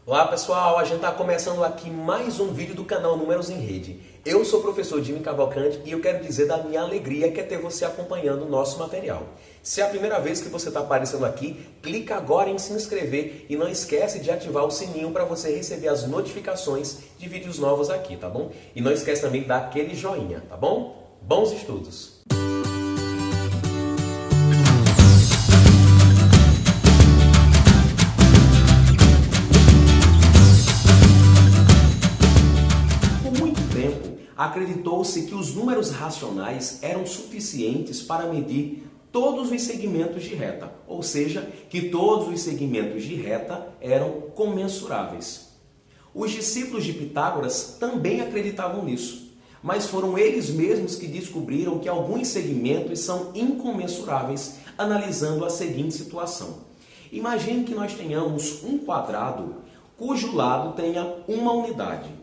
Olá pessoal, a gente está começando aqui mais um vídeo do canal Números em Rede. Eu sou o professor Jimmy Cavalcante e eu quero dizer da minha alegria que é ter você acompanhando o nosso material. Se é a primeira vez que você está aparecendo aqui, clica agora em se inscrever e não esquece de ativar o sininho para você receber as notificações de vídeos novos aqui, tá bom? E não esquece também de dar aquele joinha, tá bom? Bons estudos! Acreditou-se que os números racionais eram suficientes para medir todos os segmentos de reta, ou seja, que todos os segmentos de reta eram comensuráveis. Os discípulos de Pitágoras também acreditavam nisso, mas foram eles mesmos que descobriram que alguns segmentos são incomensuráveis, analisando a seguinte situação. Imagine que nós tenhamos um quadrado cujo lado tenha uma unidade.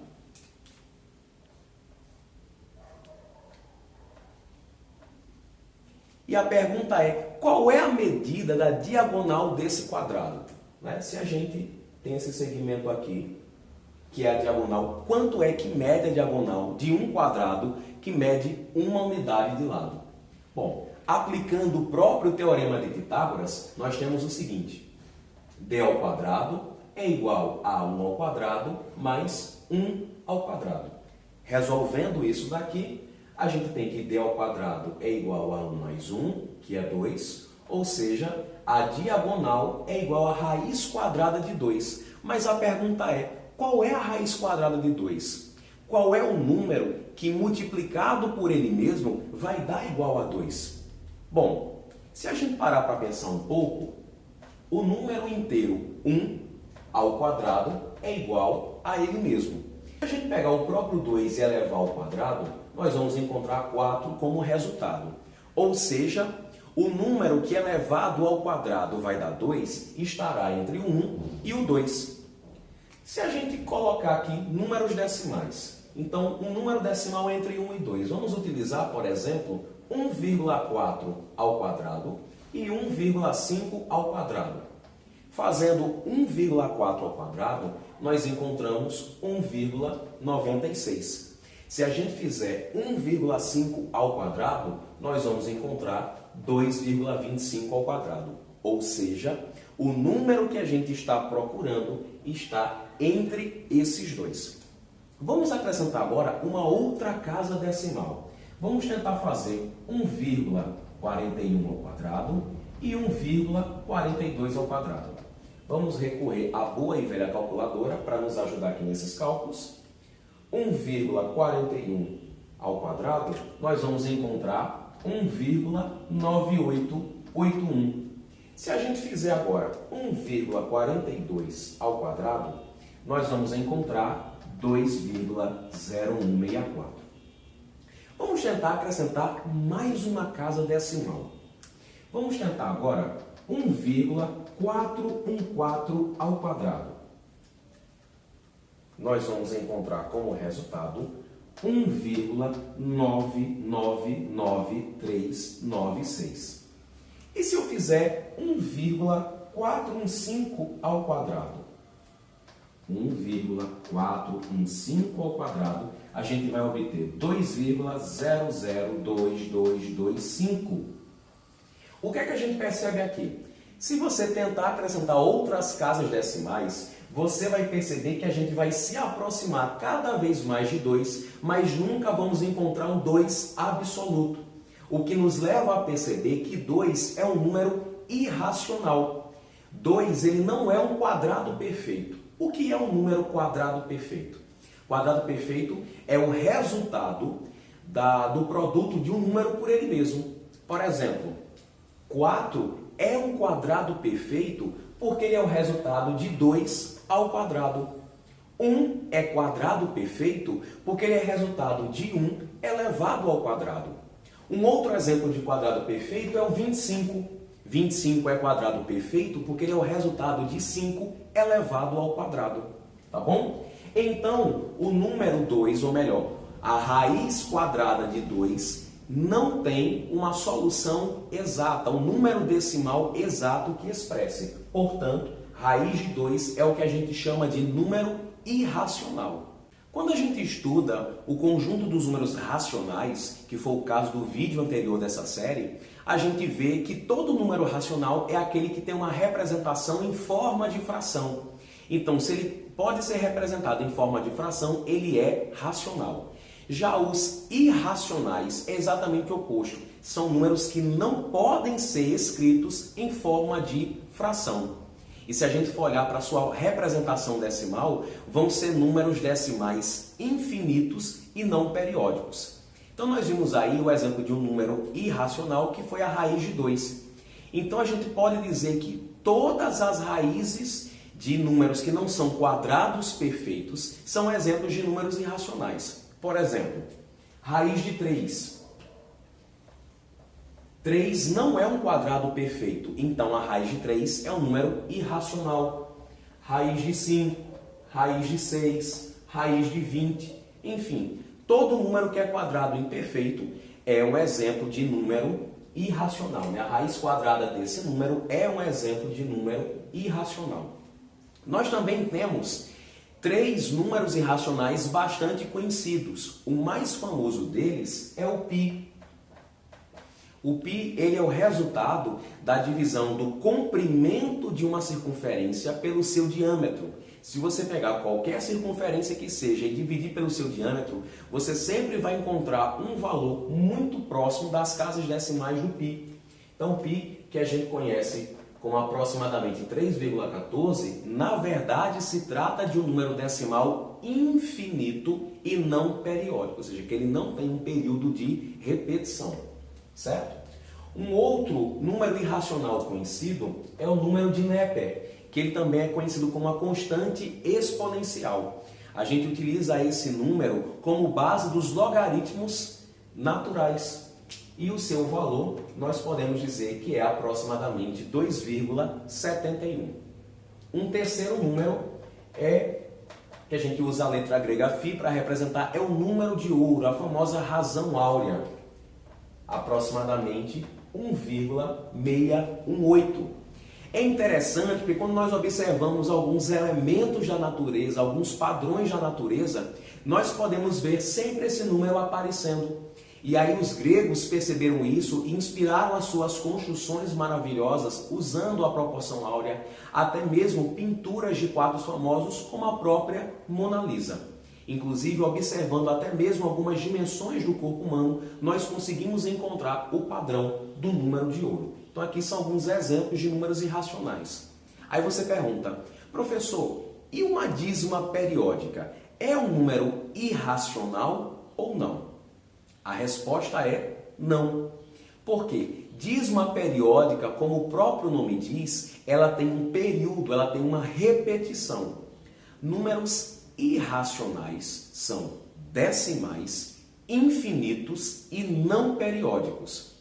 E a pergunta é, qual é a medida da diagonal desse quadrado? Se a gente tem esse segmento aqui, que é a diagonal, quanto é que mede a diagonal de um quadrado que mede uma unidade de lado? Bom, aplicando o próprio teorema de Pitágoras, nós temos o seguinte. D ao quadrado é igual a 1 ao quadrado mais 1 ao quadrado. Resolvendo isso daqui, a gente tem que D ao quadrado é igual a 1 mais 1, que é 2, ou seja, a diagonal é igual a raiz quadrada de 2. Mas a pergunta é, qual é a raiz quadrada de 2? Qual é o número que multiplicado por ele mesmo vai dar igual a 2? Bom, se a gente parar para pensar um pouco, o número inteiro 1 ao quadrado é igual a ele mesmo. Se a gente pegar o próprio 2 e elevar ao quadrado, nós vamos encontrar 4 como resultado. Ou seja, o número que elevado ao quadrado vai dar 2 estará entre o 1 e o 2. Se a gente colocar aqui números decimais, então um número decimal entre 1 e 2, vamos utilizar, por exemplo, 1,4 ao quadrado e 1,5 ao quadrado. Fazendo 1,4 ao quadrado, nós encontramos 1,96. Se a gente fizer 1,5 ao quadrado, nós vamos encontrar 2,25 ao quadrado. Ou seja, o número que a gente está procurando está entre esses dois. Vamos acrescentar agora uma outra casa decimal. Vamos tentar fazer 1,41 ao quadrado e 1,42 ao quadrado. Vamos recorrer à boa e velha calculadora para nos ajudar aqui nesses cálculos. 1,41 ao quadrado, nós vamos encontrar 1,9881. Se a gente fizer agora 1,42 ao quadrado, nós vamos encontrar 2,0164. Vamos tentar acrescentar mais uma casa decimal. Vamos tentar agora 1,414 ao quadrado. Nós vamos encontrar como resultado 1,999396. E se eu fizer 1,415 ao quadrado? 1,415 ao quadrado, a gente vai obter 2,002225. O que é que a gente percebe aqui? Se você tentar acrescentar outras casas decimais, você vai perceber que a gente vai se aproximar cada vez mais de 2, mas nunca vamos encontrar um 2 absoluto. O que nos leva a perceber que 2 é um número irracional. 2 ele não é um quadrado perfeito. O que é um número quadrado perfeito? Quadrado perfeito é o resultado do produto de um número por ele mesmo. Por exemplo, 4 é um quadrado perfeito porque ele é o resultado de 2 ao quadrado. 1 é quadrado perfeito porque ele é resultado de 1 elevado ao quadrado. Um outro exemplo de quadrado perfeito é o 25. 25 é quadrado perfeito porque ele é o resultado de 5 elevado ao quadrado. Tá bom? Então, o número 2, ou melhor, a raiz quadrada de 2 não tem uma solução exata, um número decimal exato que expresse. Portanto, raiz de 2 é o que a gente chama de número irracional. Quando a gente estuda o conjunto dos números racionais, que foi o caso do vídeo anterior dessa série, a gente vê que todo número racional é aquele que tem uma representação em forma de fração. Então, se ele pode ser representado em forma de fração, ele é racional. Já os irracionais é exatamente o oposto. São números que não podem ser escritos em forma de fração. E se a gente for olhar para a sua representação decimal, vão ser números decimais infinitos e não periódicos. Então nós vimos aí o exemplo de um número irracional que foi a raiz de 2. Então a gente pode dizer que todas as raízes de números que não são quadrados perfeitos são exemplos de números irracionais. Por exemplo, raiz de 3. 3 não é um quadrado perfeito, então a raiz de 3 é um número irracional. Raiz de 5, raiz de 6, raiz de 20, enfim, todo número que é quadrado imperfeito é um exemplo de número irracional. A raiz quadrada desse número é um exemplo de número irracional. Nós também temos 3 números irracionais bastante conhecidos. O mais famoso deles é o π. O π ele é o resultado da divisão do comprimento de uma circunferência pelo seu diâmetro. Se você pegar qualquer circunferência que seja e dividir pelo seu diâmetro, você sempre vai encontrar um valor muito próximo das casas decimais do π. Então, o π, que a gente conhece como aproximadamente 3,14, na verdade se trata de um número decimal infinito e não periódico, ou seja, que ele não tem um período de repetição, certo? Um outro número irracional conhecido é o número de Neper, que ele também é conhecido como a constante exponencial. A gente utiliza esse número como base dos logaritmos naturais. E o seu valor, nós podemos dizer que é aproximadamente 2,71. Um terceiro número que a gente usa a letra grega φ para representar, é o número de ouro, a famosa razão áurea, aproximadamente 1,618. É interessante porque quando nós observamos alguns elementos da natureza, alguns padrões da natureza, nós podemos ver sempre esse número aparecendo. E aí os gregos perceberam isso e inspiraram as suas construções maravilhosas usando a proporção áurea, até mesmo pinturas de quadros famosos como a própria Mona Lisa. Inclusive, observando até mesmo algumas dimensões do corpo humano, nós conseguimos encontrar o padrão do número de ouro. Então aqui são alguns exemplos de números irracionais. Aí você pergunta, professor, e uma dízima periódica é um número irracional ou não? A resposta é não. Por quê? Dízima periódica, como o próprio nome diz, ela tem um período, ela tem uma repetição. Números irracionais são decimais, infinitos e não periódicos.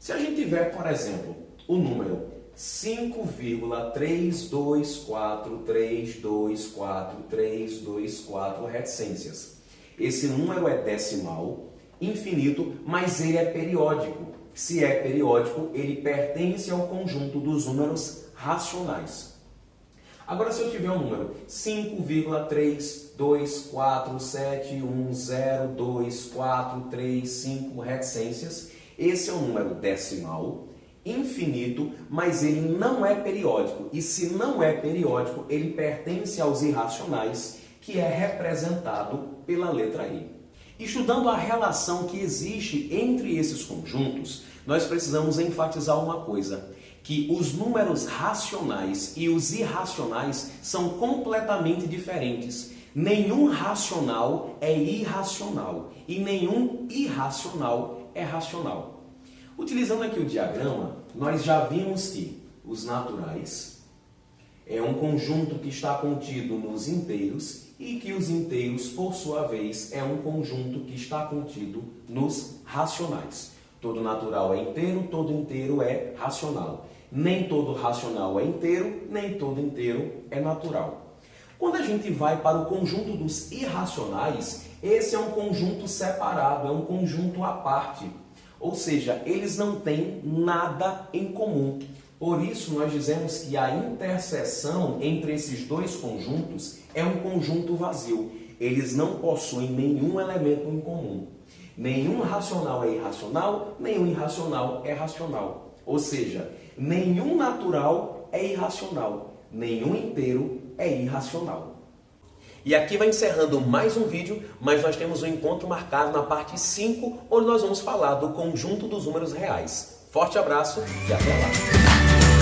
Se a gente tiver, por exemplo, o número 5,324324324324 reticências, esse número é decimal, infinito, mas ele é periódico. Se é periódico, ele pertence ao conjunto dos números racionais. Agora, se eu tiver um número 5,3247102435 reticências, esse é um número decimal, infinito, mas ele não é periódico. E se não é periódico, ele pertence aos irracionais, que é representado pela letra I. Estudando a relação que existe entre esses conjuntos, nós precisamos enfatizar uma coisa, que os números racionais e os irracionais são completamente diferentes. Nenhum racional é irracional e nenhum irracional é racional. Utilizando aqui o diagrama, nós já vimos que os naturais é um conjunto que está contido nos inteiros e que os inteiros, por sua vez, é um conjunto que está contido nos racionais. Todo natural é inteiro, todo inteiro é racional. Nem todo racional é inteiro, nem todo inteiro é natural. Quando a gente vai para o conjunto dos irracionais, esse é um conjunto separado, é um conjunto à parte. Ou seja, eles não têm nada em comum. Por isso, nós dizemos que a interseção entre esses dois conjuntos é um conjunto vazio. Eles não possuem nenhum elemento em comum. Nenhum racional é irracional, nenhum irracional é racional. Ou seja, nenhum natural é irracional, nenhum inteiro é irracional. E aqui vai encerrando mais um vídeo, mas nós temos um encontro marcado na parte 5, onde nós vamos falar do conjunto dos números reais. Forte abraço e até lá!